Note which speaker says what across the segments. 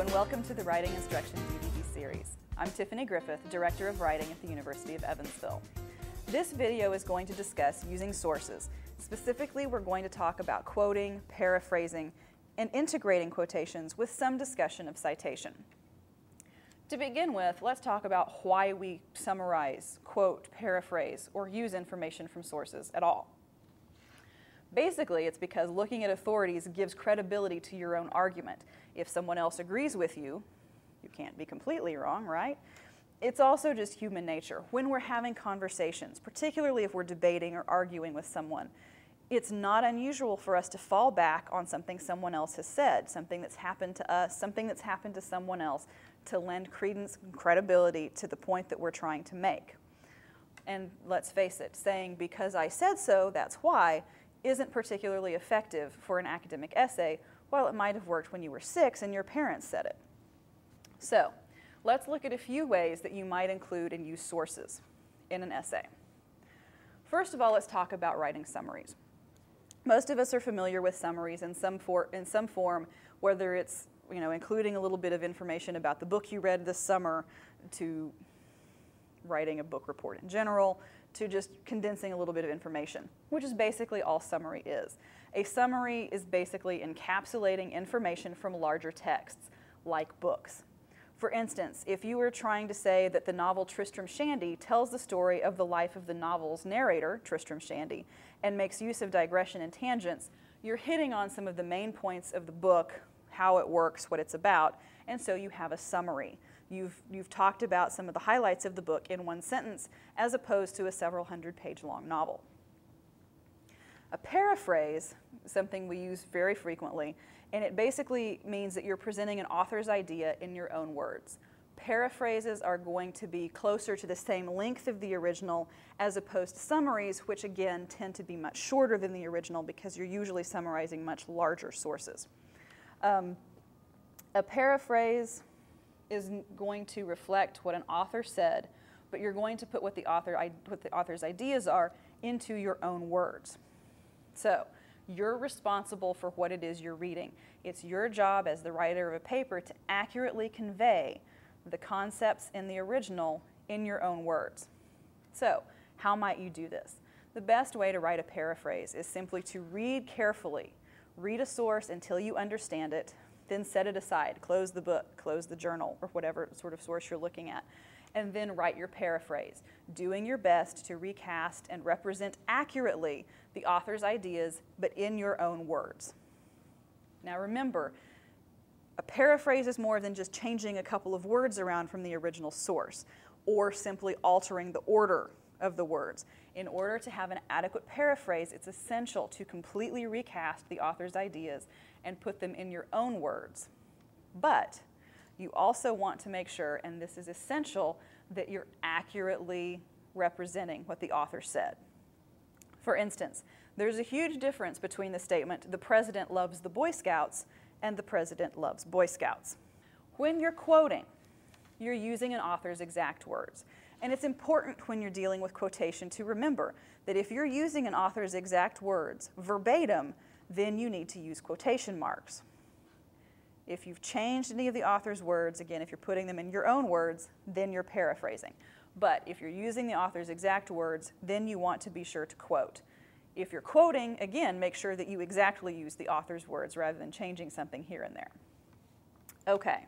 Speaker 1: and welcome to the Writing Instruction DVD series. I'm Tiffany Griffith, Director of Writing at the University of Evansville. This video is going to discuss using sources. Specifically, we're going to talk about quoting, paraphrasing, and integrating quotations with some discussion of citation. To begin with, let's talk about why we summarize, quote, paraphrase, or use information from sources at all. Basically, it's because looking at authorities gives credibility to your own argument. If someone else agrees with you, you can't be completely wrong, right? It's also just human nature. When we're having conversations, particularly if we're debating or arguing with someone, it's not unusual for us to fall back on something someone else has said, something that's happened to us, something that's happened to someone else, to lend credence and credibility to the point that we're trying to make. And let's face it, saying, because I said so, that's why, isn't particularly effective for an academic essay, while it might have worked when you were 6 and your parents said it. So, let's look at a few ways that you might include and use sources in an essay. First of all, let's talk about writing summaries. Most of us are familiar with summaries in some form, whether it's including a little bit of information about the book you read this summer, to writing a book report in general, to just condensing a little bit of information, which is basically all summary is. A summary is basically encapsulating information from larger texts, like books. For instance, if you were trying to say that the novel Tristram Shandy tells the story of the life of the novel's narrator, Tristram Shandy, and makes use of digression and tangents, you're hitting on some of the main points of the book, how it works, what it's about, and so you have a summary. You've talked about some of the highlights of the book in one sentence, as opposed to a several hundred-page long novel. A paraphrase, something we use very frequently, and it basically means that you're presenting an author's idea in your own words. Paraphrases are going to be closer to the same length of the original, as opposed to summaries, which again tend to be much shorter than the original because you're usually summarizing much larger sources. A paraphrase is going to reflect what an author said, but you're going to put what the author's ideas are into your own words. So you're responsible for what it is you're reading. It's your job as the writer of a paper to accurately convey the concepts in the original in your own words. So how might you do this? The best way to write a paraphrase is simply to read carefully. Read a source until you understand it, then set it aside, close the book, close the journal, or whatever sort of source you're looking at, and then write your paraphrase, doing your best to recast and represent accurately the author's ideas, but in your own words. Now remember, a paraphrase is more than just changing a couple of words around from the original source, or simply altering the order of the words. In order to have an adequate paraphrase, it's essential to completely recast the author's ideas and put them in your own words. But you also want to make sure, and this is essential, that you're accurately representing what the author said. For instance, there's a huge difference between the statement, "The president loves the Boy Scouts," and "The president loves Boy Scouts." When you're quoting, you're using an author's exact words. And it's important when you're dealing with quotation to remember that if you're using an author's exact words verbatim, then you need to use quotation marks. If you've changed any of the author's words, again, if you're putting them in your own words, then you're paraphrasing. But if you're using the author's exact words, then you want to be sure to quote. If you're quoting, again, make sure that you exactly use the author's words rather than changing something here and there. Okay.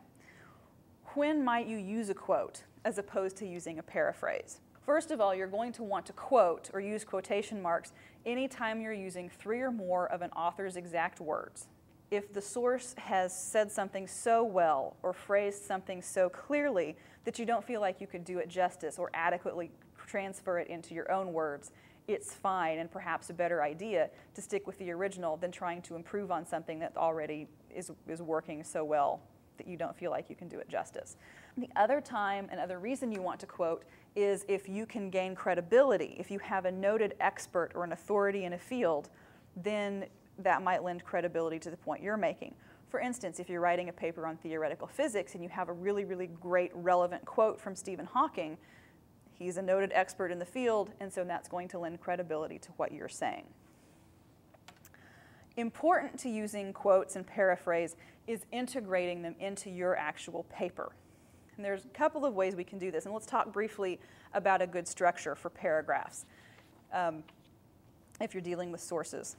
Speaker 1: When might you use a quote as opposed to using a paraphrase? First of all, you're going to want to quote or use quotation marks anytime you're using 3 or more of an author's exact words. If the source has said something so well or phrased something so clearly that you don't feel like you could do it justice or adequately transfer it into your own words, it's fine and perhaps a better idea to stick with the original than trying to improve on something that already is working so well that you don't feel like you can do it justice. The other time and other reason you want to quote is if you can gain credibility. If you have a noted expert or an authority in a field, then that might lend credibility to the point you're making. For instance, if you're writing a paper on theoretical physics and you have a really, really great relevant quote from Stephen Hawking, he's a noted expert in the field, and so that's going to lend credibility to what you're saying. Important to using quotes and paraphrase is integrating them into your actual paper. And there's a couple of ways we can do this, and let's talk briefly about a good structure for paragraphs if you're dealing with sources.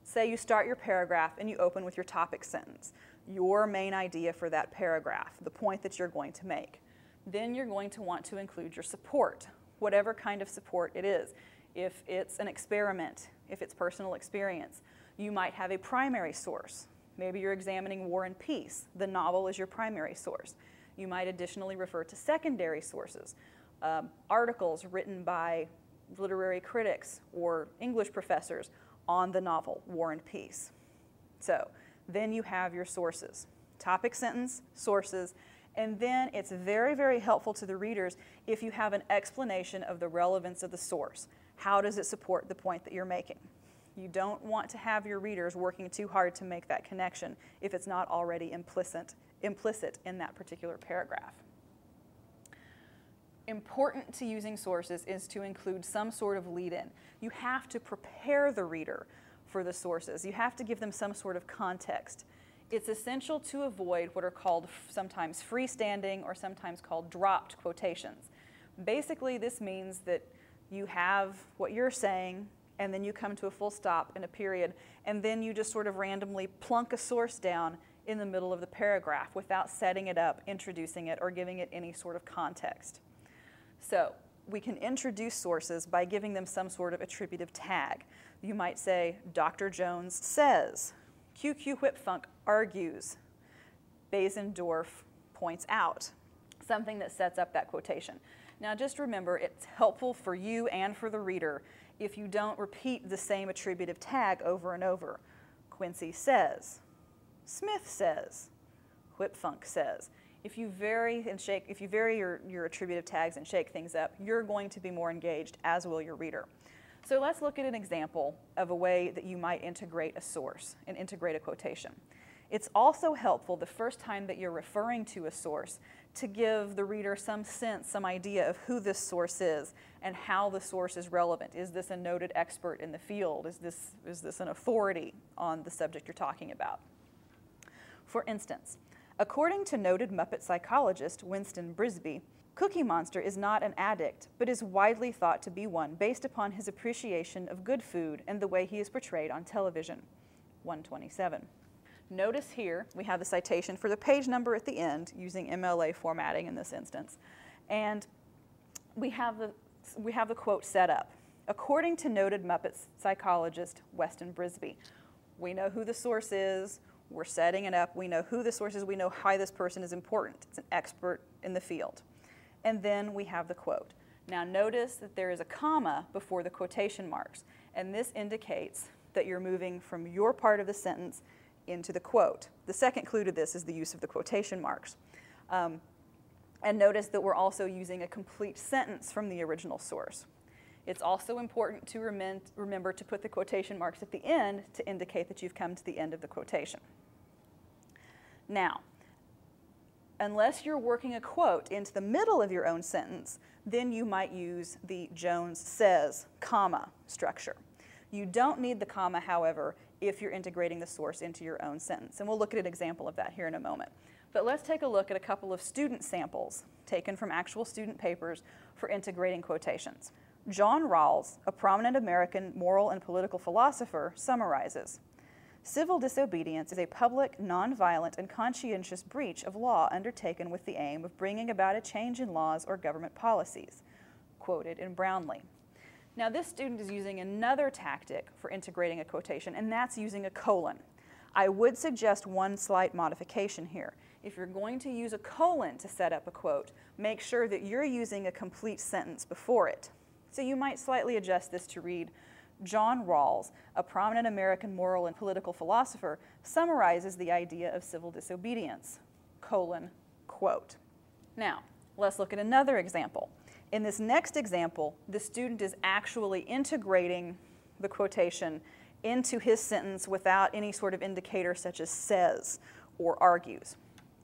Speaker 1: Say you start your paragraph and you open with your topic sentence, your main idea for that paragraph, the point that you're going to make. Then you're going to want to include your support, whatever kind of support it is. If it's an experiment, if it's personal experience, you might have a primary source. Maybe you're examining War and Peace. The novel is your primary source. You might additionally refer to secondary sources, articles written by literary critics or English professors on the novel, War and Peace. So then you have your sources. Topic sentence, sources, and then it's very, very helpful to the readers if you have an explanation of the relevance of the source. How does it support the point that you're making? You don't want to have your readers working too hard to make that connection if it's not already implicit in that particular paragraph. Important to using sources is to include some sort of lead-in. You have to prepare the reader for the sources. You have to give them some sort of context. It's essential to avoid what are called sometimes freestanding or sometimes called dropped quotations. Basically, this means that you have what you're saying, and then you come to a full stop in a period, and then you just sort of randomly plunk a source down in the middle of the paragraph without setting it up, introducing it, or giving it any sort of context. So we can introduce sources by giving them some sort of attributive tag. You might say, Dr. Jones says, QQ Whipfunk argues, Basendorf points out, something that sets up that quotation. Now just remember, it's helpful for you and for the reader if you don't repeat the same attributive tag over and over. Quincy says, Smith says, Whipfunk says. If you vary your attributive tags and shake things up, you're going to be more engaged, as will your reader. So let's look at an example of a way that you might integrate a source and integrate a quotation. It's also helpful the first time that you're referring to a source to give the reader some sense, some idea of who this source is and how the source is relevant. Is this a noted expert in the field? Is this an authority on the subject you're talking about? For instance, according to noted Muppet psychologist Winston Brisby, Cookie Monster is not an addict, but is widely thought to be one based upon his appreciation of good food and the way he is portrayed on television. 127. Notice here we have the citation for the page number at the end using MLA formatting in this instance. And we have the quote set up. According to noted Muppet psychologist Winston Brisby. We know who the source is. We're setting it up. We know who the source is. We know why this person is important. It's an expert in the field. And then we have the quote. Now notice that there is a comma before the quotation marks. And this indicates that you're moving from your part of the sentence into the quote. The second clue to this is the use of the quotation marks. And notice that we're also using a complete sentence from the original source. It's also important to remember to put the quotation marks at the end to indicate that you've come to the end of the quotation. Now, unless you're working a quote into the middle of your own sentence, then you might use the Jones says, comma structure. You don't need the comma, however, if you're integrating the source into your own sentence. And we'll look at an example of that here in a moment. But let's take a look at a couple of student samples taken from actual student papers for integrating quotations. John Rawls, a prominent American moral and political philosopher, summarizes, civil disobedience is a public, nonviolent, and conscientious breach of law undertaken with the aim of bringing about a change in laws or government policies, quoted in Brownlee. Now this student is using another tactic for integrating a quotation, and that's using a colon. I would suggest one slight modification here. If you're going to use a colon to set up a quote, make sure that you're using a complete sentence before it. So you might slightly adjust this to read, John Rawls, a prominent American moral and political philosopher, summarizes the idea of civil disobedience, colon, quote. Now, let's look at another example. In this next example, the student is actually integrating the quotation into his sentence without any sort of indicator such as says or argues.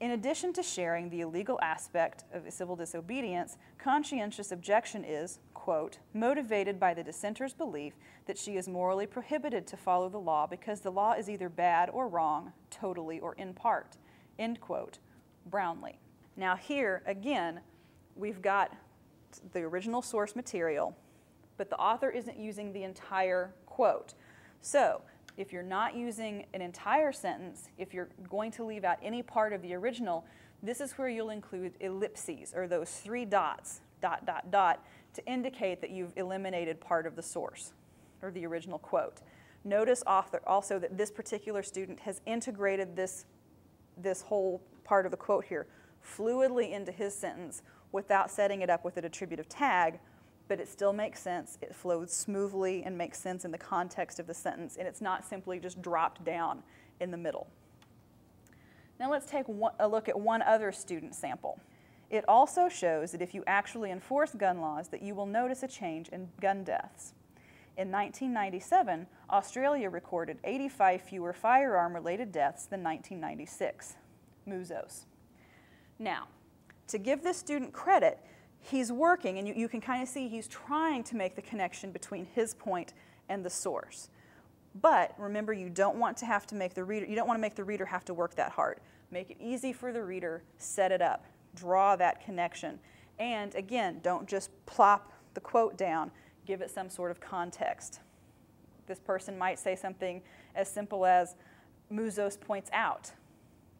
Speaker 1: In addition to sharing the illegal aspect of civil disobedience, conscientious objection is, quote, motivated by the dissenter's belief that she is morally prohibited to follow the law because the law is either bad or wrong, totally or in part, end quote, Brownlee. Now here, again, we've got the original source material, but the author isn't using the entire quote. So if you're not using an entire sentence, if you're going to leave out any part of the original, this is where you'll include ellipses, or those 3 dots, dot, dot, dot, to indicate that you've eliminated part of the source, or the original quote. Notice also that this particular student has integrated this whole part of the quote here fluidly into his sentence without setting it up with an attributive tag, but it still makes sense. It flows smoothly and makes sense in the context of the sentence, and it's not simply just dropped down in the middle. Now let's take a look at one other student sample. It also shows that if you actually enforce gun laws, that you will notice a change in gun deaths. In 1997, Australia recorded 85 fewer firearm-related deaths than 1996. Musos. Now, to give this student credit, he's working, and you can kind of see he's trying to make the connection between his point and the source. But remember, you don't want to make the reader have to work that hard. Make it easy for the reader, set it up, draw that connection. And again, don't just plop the quote down, give it some sort of context. This person might say something as simple as, Musos points out,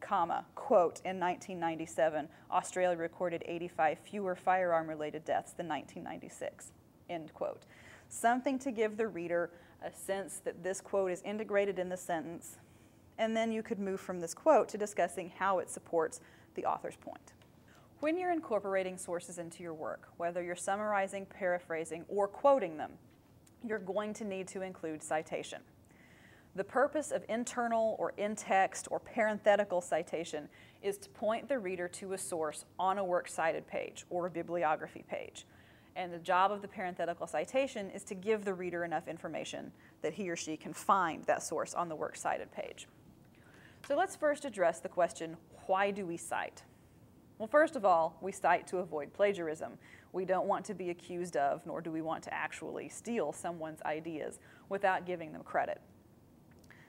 Speaker 1: comma, quote, in 1997, Australia recorded 85 fewer firearm-related deaths than 1996, end quote. Something to give the reader a sense that this quote is integrated in the sentence, and then you could move from this quote to discussing how it supports the author's point. When you're incorporating sources into your work, whether you're summarizing, paraphrasing, or quoting them, you're going to need to include citation. The purpose of internal or in-text or parenthetical citation is to point the reader to a source on a works cited page or a bibliography page. And the job of the parenthetical citation is to give the reader enough information that he or she can find that source on the works cited page. So let's first address the question, why do we cite? Well, first of all, we cite to avoid plagiarism. We don't want to be accused of, nor do we want to actually steal someone's ideas without giving them credit.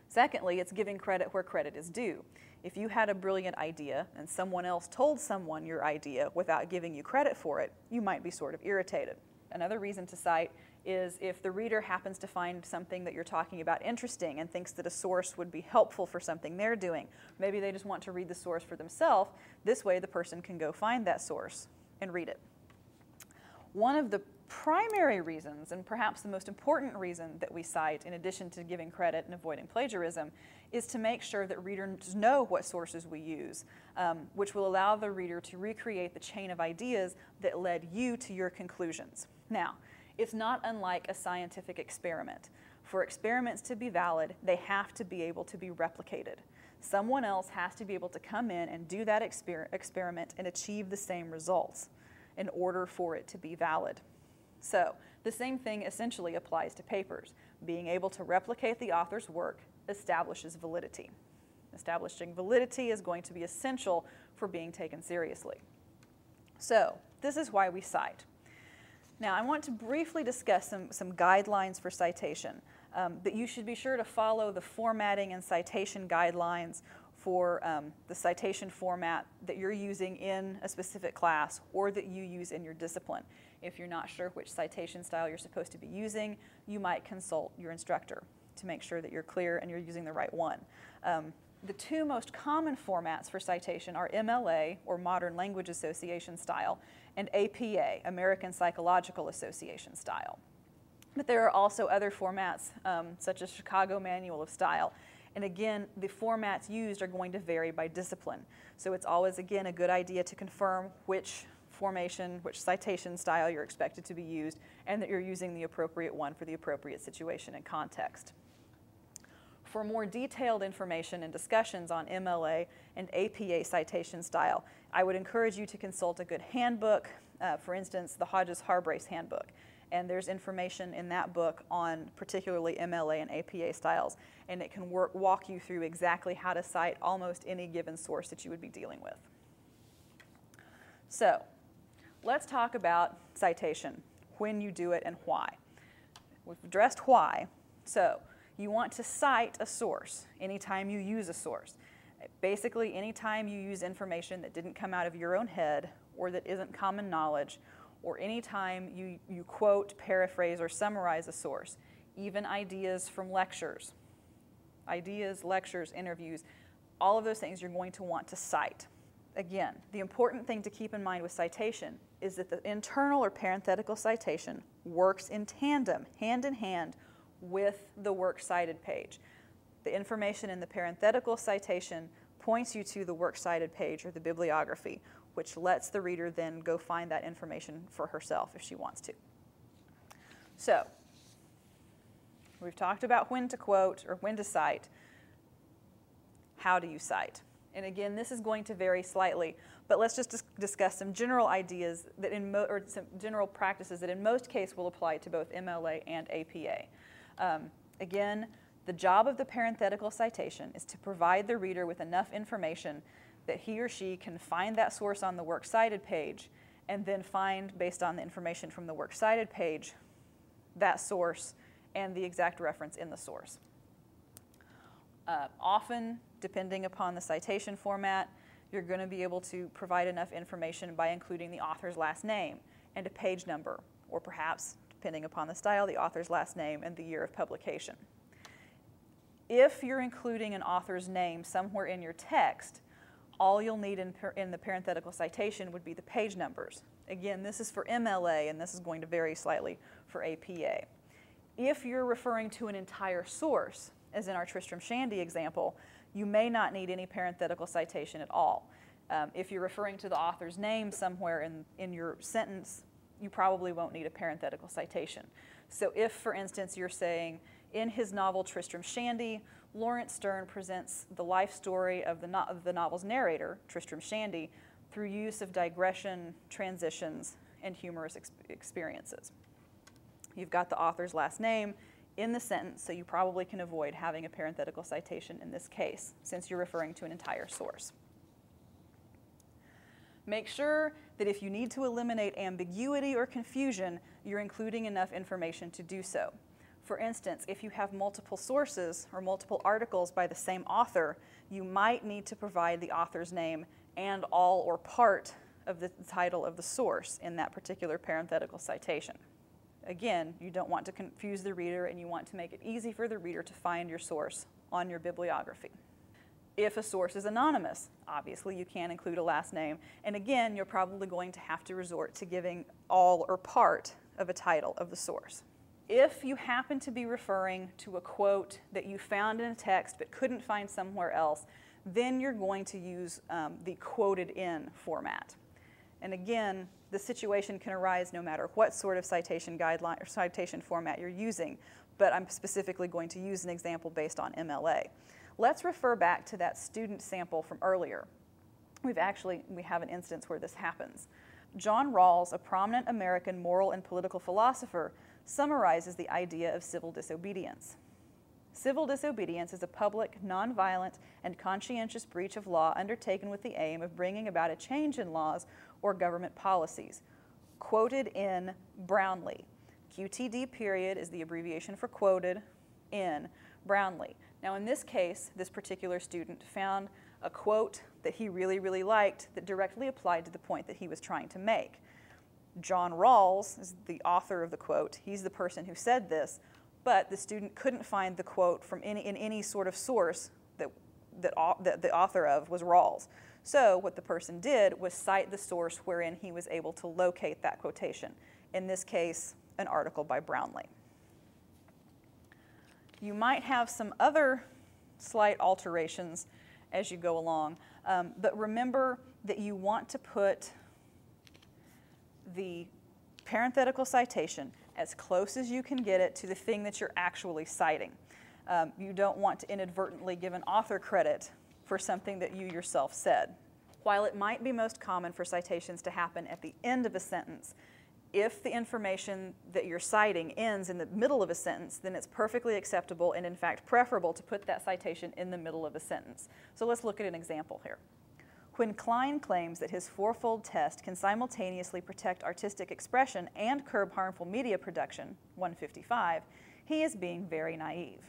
Speaker 1: Secondly, it's giving credit where credit is due. If you had a brilliant idea and someone else told someone your idea without giving you credit for it, you might be sort of irritated. Another reason to cite is if the reader happens to find something that you're talking about interesting and thinks that a source would be helpful for something they're doing. Maybe they just want to read the source for themselves. This way the person can go find that source and read it. One of the primary reasons, and perhaps the most important reason that we cite, in addition to giving credit and avoiding plagiarism, is to make sure that readers know what sources we use, which will allow the reader to recreate the chain of ideas that led you to your conclusions. Now, it's not unlike a scientific experiment. For experiments to be valid, they have to be able to be replicated. Someone else has to be able to come in and do that experiment and achieve the same results in order for it to be valid. So the same thing essentially applies to papers. Being able to replicate the author's work establishes validity. Establishing validity is going to be essential for being taken seriously. So this is why we cite. Now I want to briefly discuss some guidelines for citation, but you should be sure to follow the formatting and citation guidelines for the citation format that you're using in a specific class or that you use in your discipline. If you're not sure which citation style you're supposed to be using, you might consult your instructor to make sure that you're clear and you're using the right one. The two most common formats for citation are MLA, or Modern Language Association style, and APA, American Psychological Association style. But there are also other formats, such as Chicago Manual of Style. And again, the formats used are going to vary by discipline. So it's always, again, a good idea to confirm which formation, which citation style you're expected to be used, and that you're using the appropriate one for the appropriate situation and context. For more detailed information and discussions on MLA and APA citation style, I would encourage you to consult a good handbook, for instance, the Hodges-Harbrace handbook. And there's information in that book on particularly MLA and APA styles, and it can walk you through exactly how to cite almost any given source that you would be dealing with. So let's talk about citation, when you do it and why. We've addressed why. So you want to cite a source anytime you use a source. Basically, anytime you use information that didn't come out of your own head or that isn't common knowledge, or anytime you quote, paraphrase, or summarize a source, even ideas from lectures, interviews, all of those things you're going to want to cite. Again, the important thing to keep in mind with citation is that the internal or parenthetical citation works in tandem, hand in hand, with the works cited page. The information in the parenthetical citation points you to the works cited page or the bibliography, which lets the reader then go find that information for herself if she wants to. So, we've talked about when to quote or when to cite. How do you cite? And again, this is going to vary slightly, but let's just discuss some general ideas that or some general practices that in most cases will apply to both MLA and APA. Again, the job of the parenthetical citation is to provide the reader with enough information that he or she can find that source on the works cited page and then find, based on the information from the works cited page, that source and the exact reference in the source. Often, depending upon the citation format, you're going to be able to provide enough information by including the author's last name and a page number, or perhaps, depending upon the style, the author's last name and the year of publication. If you're including an author's name somewhere in your text, all you'll need in the parenthetical citation would be the page numbers. Again, this is for MLA, and this is going to vary slightly for APA. If you're referring to an entire source, as in our Tristram Shandy example, you may not need any parenthetical citation at all. If you're referring to the author's name somewhere in your sentence, you probably won't need a parenthetical citation. So if, for instance, you're saying, in his novel Tristram Shandy, Lawrence Sterne presents the life story of the novel's narrator, Tristram Shandy, through use of digression, transitions, and humorous experiences. You've got the author's last name in the sentence, so you probably can avoid having a parenthetical citation in this case, since you're referring to an entire source. Make sure that if you need to eliminate ambiguity or confusion, you're including enough information to do so. For instance, if you have multiple sources or multiple articles by the same author, you might need to provide the author's name and all or part of the title of the source in that particular parenthetical citation. Again, you don't want to confuse the reader, and you want to make it easy for the reader to find your source on your bibliography. If a source is anonymous, obviously you can't include a last name, and again, you're probably going to have to resort to giving all or part of a title of the source. If you happen to be referring to a quote that you found in a text but couldn't find somewhere else, then you're going to use the quoted in format. And again, the situation can arise no matter what sort of citation guideline or citation format you're using, but I'm specifically going to use an example based on MLA. Let's refer back to that student sample from earlier. We have an instance where this happens. John Rawls, a prominent American moral and political philosopher, summarizes the idea of civil disobedience. Civil disobedience is a public, nonviolent, and conscientious breach of law undertaken with the aim of bringing about a change in laws or government policies. Quoted in Brownlee. QTD period is the abbreviation for quoted in Brownlee. Now in this case, this particular student found a quote that he really, really liked that directly applied to the point that he was trying to make. John Rawls is the author of the quote. He's the person who said this, but the student couldn't find the quote from in any sort of source that the author of was Rawls. So what the person did was cite the source wherein he was able to locate that quotation. In this case, an article by Brownlee. You might have some other slight alterations as you go along, but remember that you want to put the parenthetical citation as close as you can get it to the thing that you're actually citing. You don't want to inadvertently give an author credit for something that you yourself said. While it might be most common for citations to happen at the end of a sentence, If the information that you're citing ends in the middle of a sentence, then it's perfectly acceptable and in fact preferable to put that citation in the middle of a sentence. So let's look at an example here. When Klein claims that his fourfold test can simultaneously protect artistic expression and curb harmful media production, 155, he is being very naive.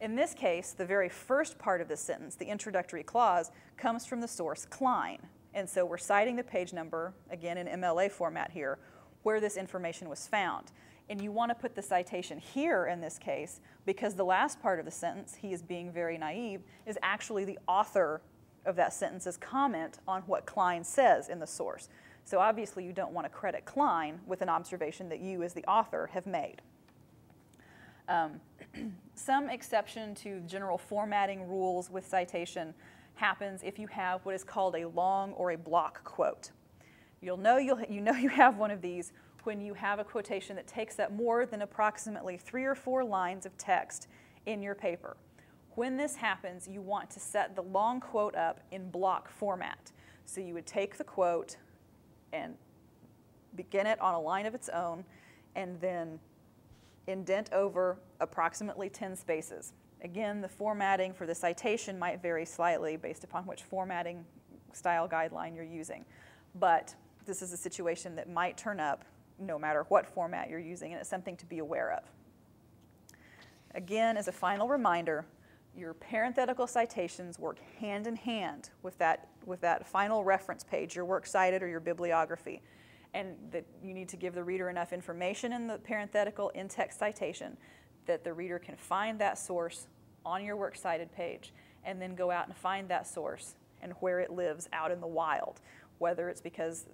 Speaker 1: In this case, the very first part of the sentence, the introductory clause, comes from the source Klein. And so we're citing the page number, again in MLA format here, where this information was found. And you want to put the citation here in this case because the last part of the sentence, he is being very naive, is actually the author of that sentence's comment on what Klein says in the source. So obviously you don't want to credit Klein with an observation that you as the author have made. Some exception to general formatting rules with citation happens if you have what is called a long or a block quote. You know you have one of these when you have a quotation that takes up more than approximately 3 or 4 lines of text in your paper. When this happens, you want to set the long quote up in block format. So you would take the quote and begin it on a line of its own and then indent over approximately 10 spaces. Again, the formatting for the citation might vary slightly based upon which formatting style guideline you're using. But this is a situation that might turn up no matter what format you're using, and it's something to be aware of. Again, as a final reminder, your parenthetical citations work hand in hand with that final reference page, your works cited or your bibliography, and that you need to give the reader enough information in the parenthetical in-text citation that the reader can find that source on your works cited page and then go out and find that source and where it lives out in the wild, whether it's because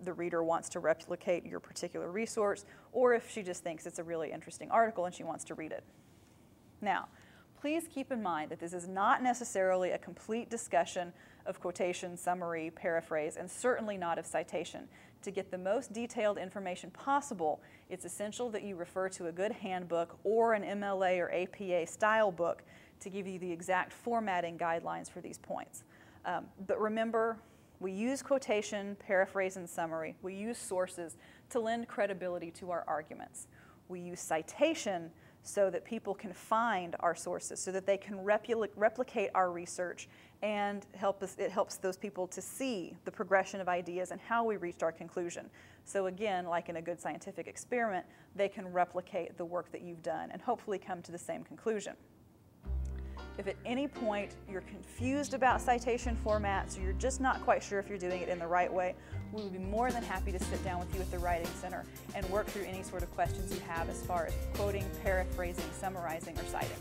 Speaker 1: the reader wants to replicate your particular resource or if she just thinks it's a really interesting article and she wants to read it. Now, please keep in mind that this is not necessarily a complete discussion of quotation, summary, paraphrase, and certainly not of citation. To get the most detailed information possible, it's essential that you refer to a good handbook or an MLA or APA style book to give you the exact formatting guidelines for these points. But remember, we use quotation, paraphrase, and summary. We use sources to lend credibility to our arguments. We use citation so that people can find our sources, so that they can replicate our research, and it helps those people to see the progression of ideas and how we reached our conclusion. So again, like in a good scientific experiment, they can replicate the work that you've done and hopefully come to the same conclusion. If at any point you're confused about citation formats or you're just not quite sure if you're doing it in the right way, we would be more than happy to sit down with you at the Writing Center and work through any sort of questions you have as far as quoting, paraphrasing, summarizing, or citing.